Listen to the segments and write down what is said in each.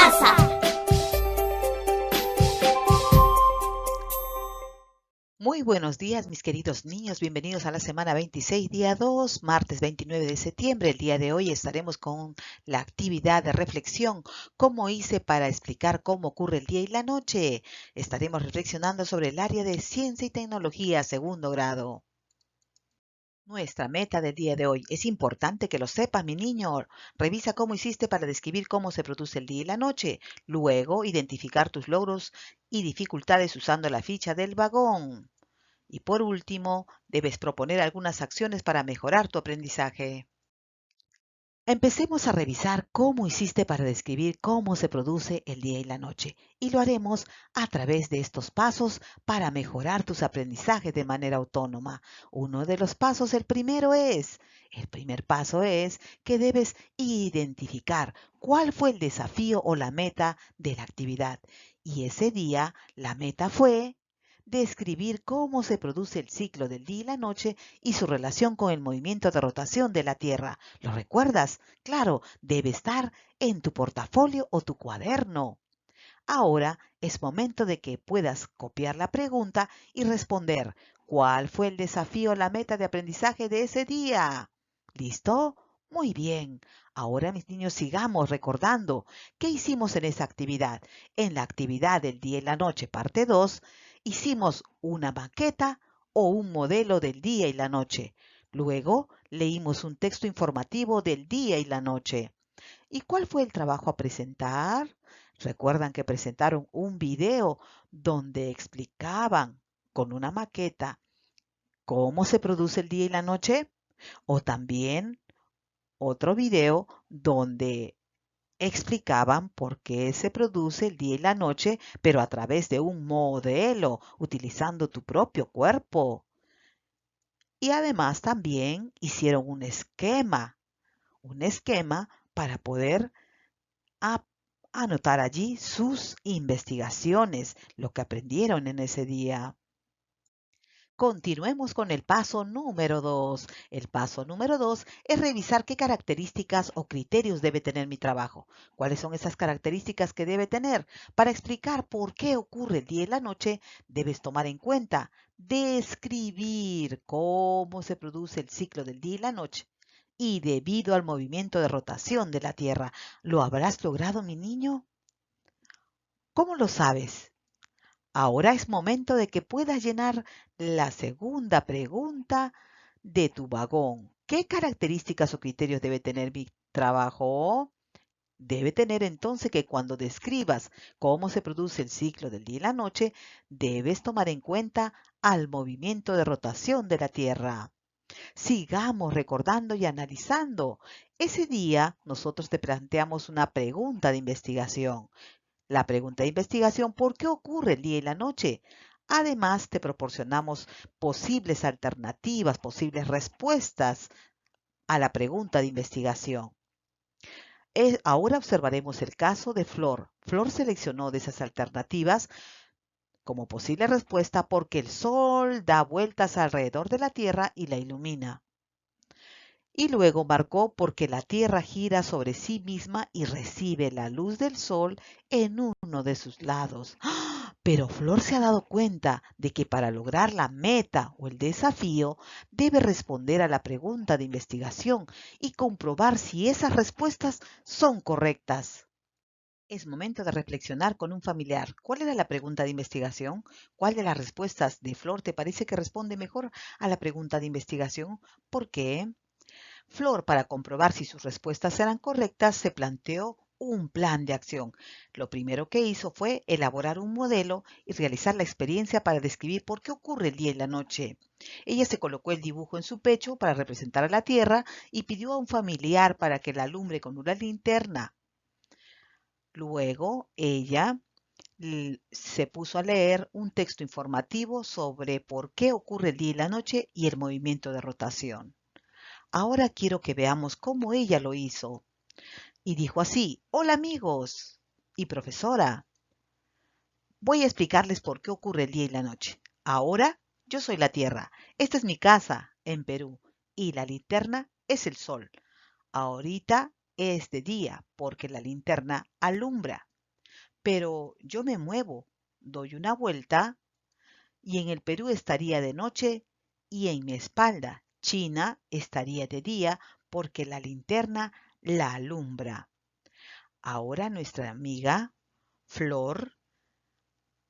casa. Muy buenos días, mis queridos niños. Bienvenidos a la semana 26, día 2, martes 29 de septiembre. El día de hoy estaremos con la actividad de reflexión. ¿Cómo hice para explicar cómo ocurre el día y la noche? Estaremos reflexionando sobre el área de ciencia y tecnología, segundo grado. Nuestra meta del día de hoy. Es importante que lo sepas, mi niño. Revisa cómo hiciste para describir cómo se produce el día y la noche. Luego, identificar tus logros y dificultades usando la ficha del vagón. Y por último, debes proponer algunas acciones para mejorar tu aprendizaje. Empecemos a revisar cómo hiciste para describir cómo se produce el día y la noche. Y lo haremos a través de estos pasos para mejorar tus aprendizajes de manera autónoma. Uno de los pasos, el primer paso es que debes identificar cuál fue el desafío o la meta de la actividad. Y ese día la meta fue describir cómo se produce el ciclo del día y la noche y su relación con el movimiento de rotación de la Tierra. ¿Lo recuerdas? Claro, debe estar en tu portafolio o tu cuaderno. Ahora es momento de que puedas copiar la pregunta y responder ¿cuál fue el desafío o la meta de aprendizaje de ese día? ¿Listo? Muy bien. Ahora, mis niños, sigamos recordando qué hicimos en esa actividad. En la actividad del día y la noche, parte 2, hicimos una maqueta o un modelo del día y la noche. Luego, leímos un texto informativo del día y la noche. ¿Y cuál fue el trabajo a presentar? Recuerdan que presentaron un video donde explicaban con una maqueta cómo se produce el día y la noche. O también otro video donde explicaban por qué se produce el día y la noche, pero a través de un modelo, utilizando tu propio cuerpo. Y además también hicieron un esquema para poder a anotar allí sus investigaciones, lo que aprendieron en ese día. Continuemos con el paso número 2. El paso número 2 es revisar qué características o criterios debe tener mi trabajo. ¿Cuáles son esas características que debe tener? Para explicar por qué ocurre el día y la noche, debes tomar en cuenta describir cómo se produce el ciclo del día y la noche. Y debido al movimiento de rotación de la Tierra, ¿lo habrás logrado, mi niño? ¿Cómo lo sabes? Ahora es momento de que puedas llenar la segunda pregunta de tu vagón. ¿Qué características o criterios debe tener mi trabajo? Debe tener entonces que cuando describas cómo se produce el ciclo del día y la noche, debes tomar en cuenta al movimiento de rotación de la Tierra. Sigamos recordando y analizando. Ese día nosotros te planteamos una pregunta de investigación. La pregunta de investigación, ¿por qué ocurre el día y la noche? Además, te proporcionamos posibles alternativas, posibles respuestas a la pregunta de investigación. Ahora observaremos el caso de Flor. Flor seleccionó de esas alternativas como posible respuesta porque el Sol da vueltas alrededor de la Tierra y la ilumina. Y luego marcó porque la Tierra gira sobre sí misma y recibe la luz del Sol en uno de sus lados. ¡Ah! Pero Flor se ha dado cuenta de que para lograr la meta o el desafío debe responder a la pregunta de investigación y comprobar si esas respuestas son correctas. Es momento de reflexionar con un familiar. ¿Cuál era la pregunta de investigación? ¿Cuál de las respuestas de Flor te parece que responde mejor a la pregunta de investigación? ¿Por qué? Flor, para comprobar si sus respuestas eran correctas, se planteó un plan de acción. Lo primero que hizo fue elaborar un modelo y realizar la experiencia para describir por qué ocurre el día y la noche. Ella se colocó el dibujo en su pecho para representar a la Tierra y pidió a un familiar para que la alumbre con una linterna. Luego, ella se puso a leer un texto informativo sobre por qué ocurre el día y la noche y el movimiento de rotación. Ahora quiero que veamos cómo ella lo hizo. Y dijo así: hola amigos y profesora, voy a explicarles por qué ocurre el día y la noche. Ahora yo soy la Tierra, esta es mi casa en Perú y la linterna es el sol. Ahorita es de día porque la linterna alumbra. pero yo me muevo, doy una vuelta y en el Perú estaría de noche y en mi espalda, China, estaría de día porque la linterna la alumbra. Ahora nuestra amiga Flor,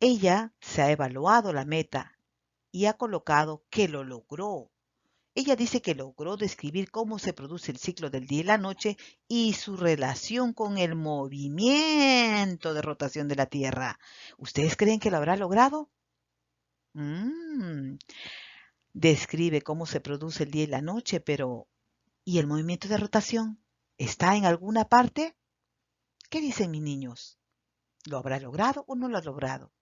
ella se ha evaluado la meta y ha colocado que lo logró. Ella dice que logró describir cómo se produce el ciclo del día y la noche y su relación con el movimiento de rotación de la Tierra. ¿Ustedes creen que lo habrá logrado? Mm, Describe cómo se produce el día y la noche, pero ¿y el movimiento de rotación? ¿Está en alguna parte? ¿Qué dicen mis niños? ¿Lo habrá logrado o no lo ha logrado?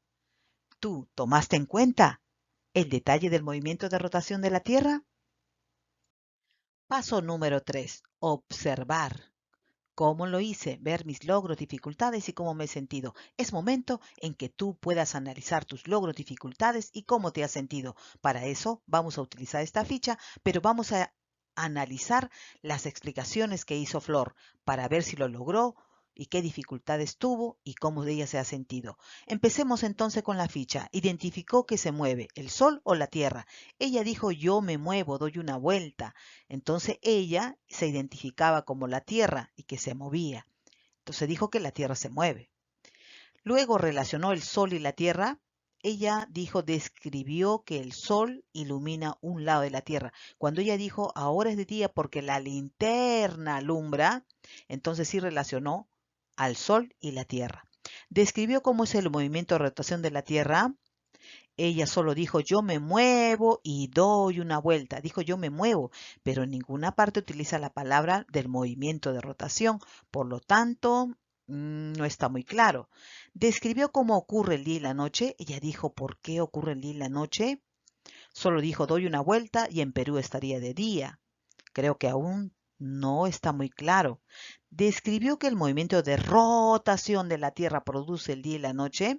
¿Tú tomaste en cuenta el detalle del movimiento de rotación de la Tierra? Paso número 3. Observar. ¿Cómo lo hice? Ver mis logros, dificultades y cómo me he sentido. Es momento en que tú puedas analizar tus logros, dificultades y cómo te has sentido. Para eso vamos a utilizar esta ficha, pero vamos a analizar las explicaciones que hizo Flor para ver si lo logró y qué dificultades tuvo y cómo ella se ha sentido. Empecemos entonces con la ficha. Identificó que se mueve, el sol o la tierra. Ella dijo yo me muevo, doy una vuelta. Entonces ella se identificaba como la tierra y que se movía. Entonces dijo que la tierra se mueve. Luego relacionó el sol y la tierra. Ella dijo, describió que el sol ilumina un lado de la tierra. Cuando ella dijo, ahora es de día porque la linterna alumbra, entonces sí relacionó al sol y la tierra. Describió cómo es el movimiento de rotación de la tierra. Ella solo dijo yo me muevo y doy una vuelta. Dijo yo me muevo, pero en ninguna parte utiliza la palabra del movimiento de rotación. Por lo tanto, no está muy claro. Describió cómo ocurre el día y la noche. Ella dijo por qué ocurre el día y la noche. Solo dijo doy una vuelta y en Perú estaría de día. Creo que aún no está muy claro. Describió que el movimiento de rotación de la Tierra produce el día y la noche.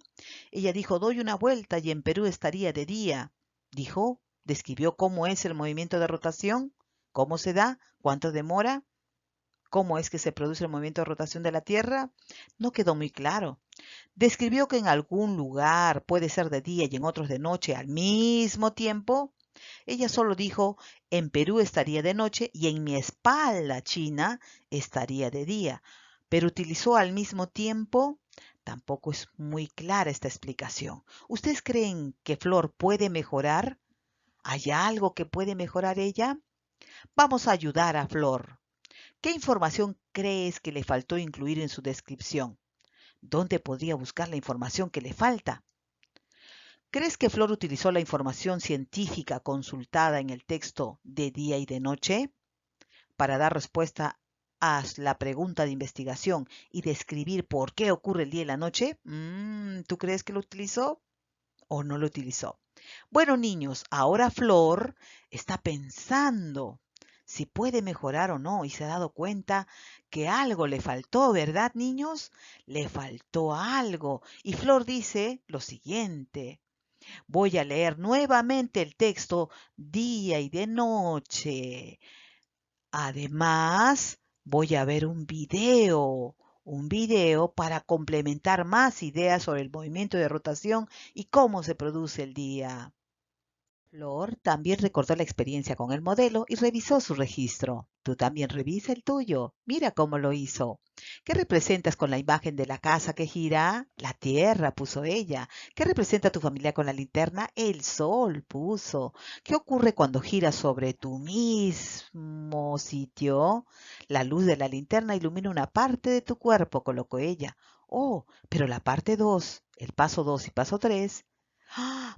Ella dijo, doy una vuelta y en Perú estaría de día. Dijo, describió cómo es el movimiento de rotación, cómo se da, cuánto demora, cómo es que se produce el movimiento de rotación de la Tierra. No quedó muy claro. Describió que en algún lugar puede ser de día y en otros de noche al mismo tiempo. Ella solo dijo, en Perú estaría de noche y en mi espalda china estaría de día. Pero utilizó al mismo tiempo. Tampoco es muy clara esta explicación. ¿Ustedes creen que Flor puede mejorar? ¿Hay algo que puede mejorar ella? Vamos a ayudar a Flor. ¿Qué información crees que le faltó incluir en su descripción? ¿Dónde podría buscar la información que le falta? ¿Crees que Flor utilizó la información científica consultada en el texto de día y de noche para dar respuesta a la pregunta de investigación y describir por qué ocurre el día y la noche? ¿Tú crees que lo utilizó o no lo utilizó? Bueno, niños, ahora Flor está pensando si puede mejorar o no y se ha dado cuenta que algo le faltó, ¿verdad, niños? Le faltó algo. Y Flor dice lo siguiente. Voy a leer nuevamente el texto día y de noche. Además, voy a ver un video para complementar más ideas sobre el movimiento de rotación y cómo se produce el día. Flor también recordó la experiencia con el modelo y revisó su registro. Tú también revisa el tuyo. Mira cómo lo hizo. ¿Qué representas con la imagen de la casa que gira? La tierra, puso ella. ¿Qué representa tu familia con la linterna? El sol, puso. ¿Qué ocurre cuando giras sobre tu mismo sitio? La luz de la linterna ilumina una parte de tu cuerpo, colocó ella. Oh, pero la parte 2, el paso 2 y paso 3.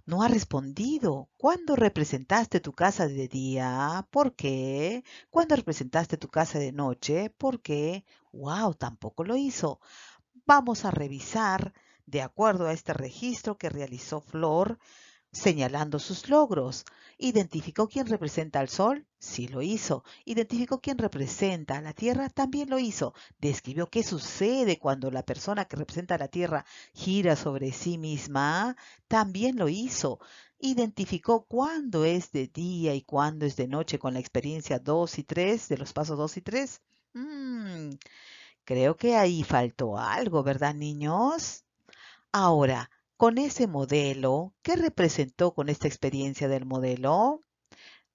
No ha respondido. ¿Cuándo representaste tu casa de día? ¿Por qué? ¿Cuándo representaste tu casa de noche? ¿Por qué? Wow, tampoco lo hizo. Vamos a revisar de acuerdo a este registro que realizó Flor señalando sus logros. ¿Identificó quién representa al Sol? Sí lo hizo. ¿Identificó quién representa a la Tierra? También lo hizo. ¿Describió qué sucede cuando la persona que representa a la Tierra gira sobre sí misma? También lo hizo. ¿Identificó cuándo es de día y cuándo es de noche con la experiencia 2 y 3 de los pasos 2 y 3? Creo que ahí faltó algo, ¿verdad, niños? Ahora, con ese modelo, ¿qué representó con esta experiencia del modelo?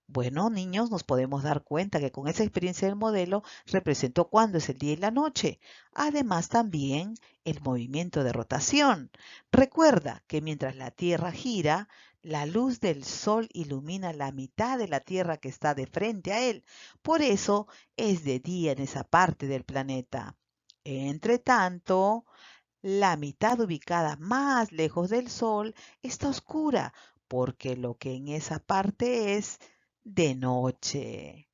Bueno, niños, nos podemos dar cuenta que con esa experiencia del modelo representó cuándo es el día y la noche. Además, también el movimiento de rotación. Recuerda que mientras la Tierra gira, la luz del Sol ilumina la mitad de la Tierra que está de frente a él. Por eso es de día en esa parte del planeta. Entre tanto, la mitad ubicada más lejos del Sol está oscura, porque lo que en esa parte es de noche.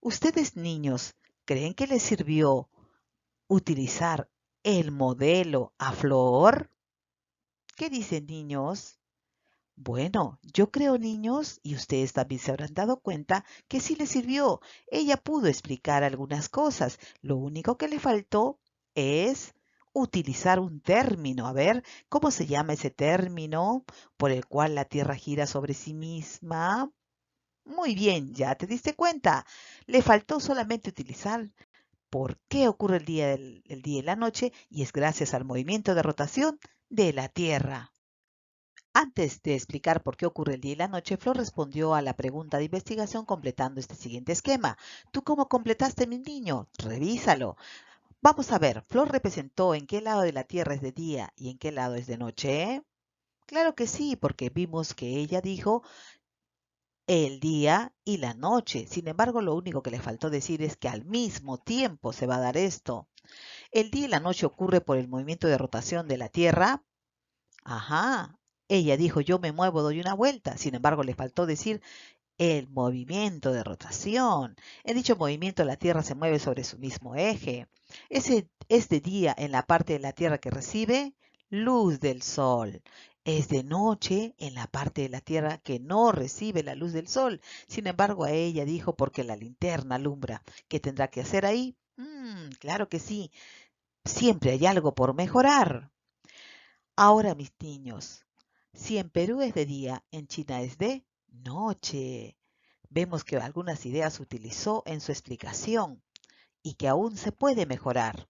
¿Ustedes, niños, creen que les sirvió utilizar el modelo a Flor? ¿Qué dicen, niños? Bueno, yo creo, niños, y ustedes también se habrán dado cuenta que sí les sirvió. Ella pudo explicar algunas cosas. Lo único que le faltó es utilizar un término. A ver, ¿cómo se llama ese término por el cual la Tierra gira sobre sí misma? Muy bien, ya te diste cuenta. Le faltó solamente utilizar por qué ocurre el día y la noche y es gracias al movimiento de rotación de la Tierra. Antes de explicar por qué ocurre el día y la noche, Flor respondió a la pregunta de investigación completando este siguiente esquema. ¿Tú cómo completaste, mi niño? Revísalo. Vamos a ver, Flor representó en qué lado de la Tierra es de día y en qué lado es de noche. Claro que sí, porque vimos que ella dijo el día y la noche. Sin embargo, lo único que le faltó decir es que al mismo tiempo se va a dar esto. El día y la noche ocurre por el movimiento de rotación de la Tierra. Ajá. Ella dijo, yo me muevo, doy una vuelta. Sin embargo, le faltó decir el movimiento de rotación. En dicho movimiento, la Tierra se mueve sobre su mismo eje. Ese es de día en la parte de la Tierra que recibe luz del Sol. Es de noche en la parte de la Tierra que no recibe la luz del Sol. Sin embargo, a ella dijo, porque la linterna alumbra. ¿Qué tendrá que hacer ahí? Claro que sí. Siempre hay algo por mejorar. Ahora, mis niños, si en Perú es de día, en China es de noche. Vemos que algunas ideas utilizó en su explicación y que aún se puede mejorar.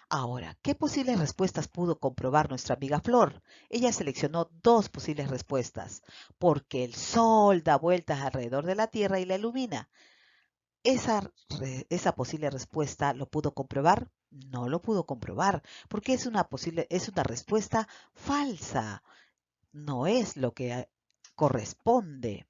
Ahora, ¿qué posibles respuestas pudo comprobar nuestra amiga Flor? Ella seleccionó dos posibles respuestas. Porque el Sol da vueltas alrededor de la Tierra y la ilumina. Esa posible respuesta lo pudo comprobar. No lo pudo comprobar, porque es una respuesta falsa. No es lo que corresponde.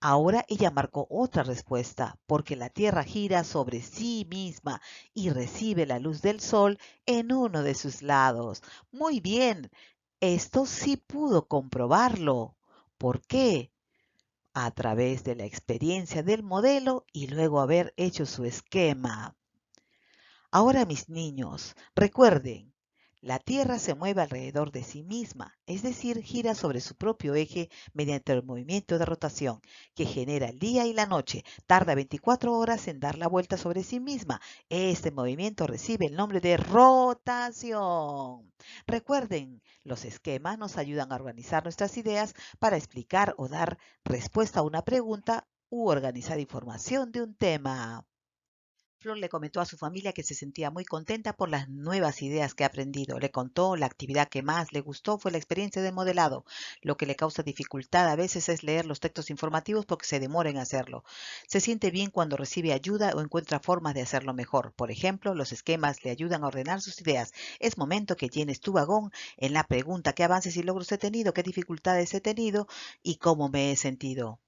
Ahora ella marcó otra respuesta, porque la Tierra gira sobre sí misma y recibe la luz del Sol en uno de sus lados. Muy bien, esto sí pudo comprobarlo. ¿Por qué? A través de la experiencia del modelo y luego haber hecho su esquema. Ahora, mis niños, recuerden, la Tierra se mueve alrededor de sí misma, es decir, gira sobre su propio eje mediante el movimiento de rotación que genera el día y la noche. Tarda 24 horas en dar la vuelta sobre sí misma. Este movimiento recibe el nombre de rotación. Recuerden, los esquemas nos ayudan a organizar nuestras ideas para explicar o dar respuesta a una pregunta u organizar información de un tema. Flor le comentó a su familia que se sentía muy contenta por las nuevas ideas que ha aprendido. Le contó la actividad que más le gustó fue la experiencia del modelado. Lo que le causa dificultad a veces es leer los textos informativos porque se demora en hacerlo. Se siente bien cuando recibe ayuda o encuentra formas de hacerlo mejor. Por ejemplo, los esquemas le ayudan a ordenar sus ideas. Es momento que llenes tu vagón en la pregunta: ¿qué avances y logros he tenido? ¿Qué dificultades he tenido? ¿Y cómo me he sentido?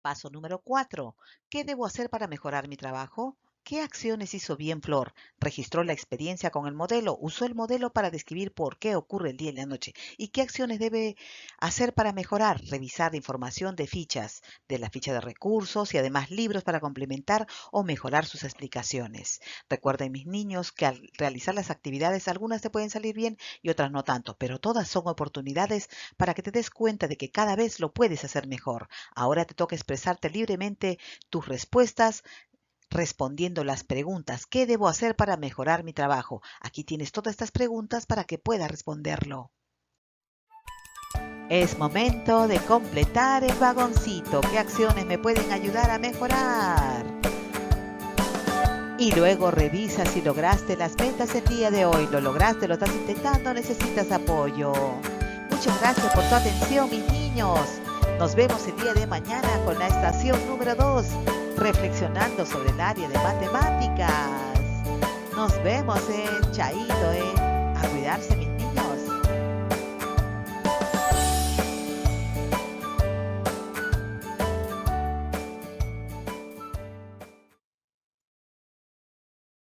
Paso número 4. ¿Qué debo hacer para mejorar mi trabajo? ¿Qué acciones hizo bien Flor? Registró la experiencia con el modelo, usó el modelo para describir por qué ocurre el día y la noche. ¿Y qué acciones debe hacer para mejorar? Revisar la información de fichas, de la ficha de recursos y además libros para complementar o mejorar sus explicaciones. Recuerden, mis niños, que al realizar las actividades algunas te pueden salir bien y otras no tanto, pero todas son oportunidades para que te des cuenta de que cada vez lo puedes hacer mejor. Ahora te toca expresarte libremente tus respuestas respondiendo las preguntas. ¿Qué debo hacer para mejorar mi trabajo? Aquí tienes todas estas preguntas para que puedas responderlo. Es momento de completar el vagoncito. ¿Qué acciones me pueden ayudar a mejorar? Y luego revisa si lograste las metas el día de hoy. ¿Lo lograste? ¿Lo estás intentando? ¿Necesitas apoyo? Muchas gracias por tu atención, mis niños. Nos vemos el día de mañana con la estación número 2, reflexionando sobre el área de matemáticas. Nos vemos, chaito, a cuidarse, mis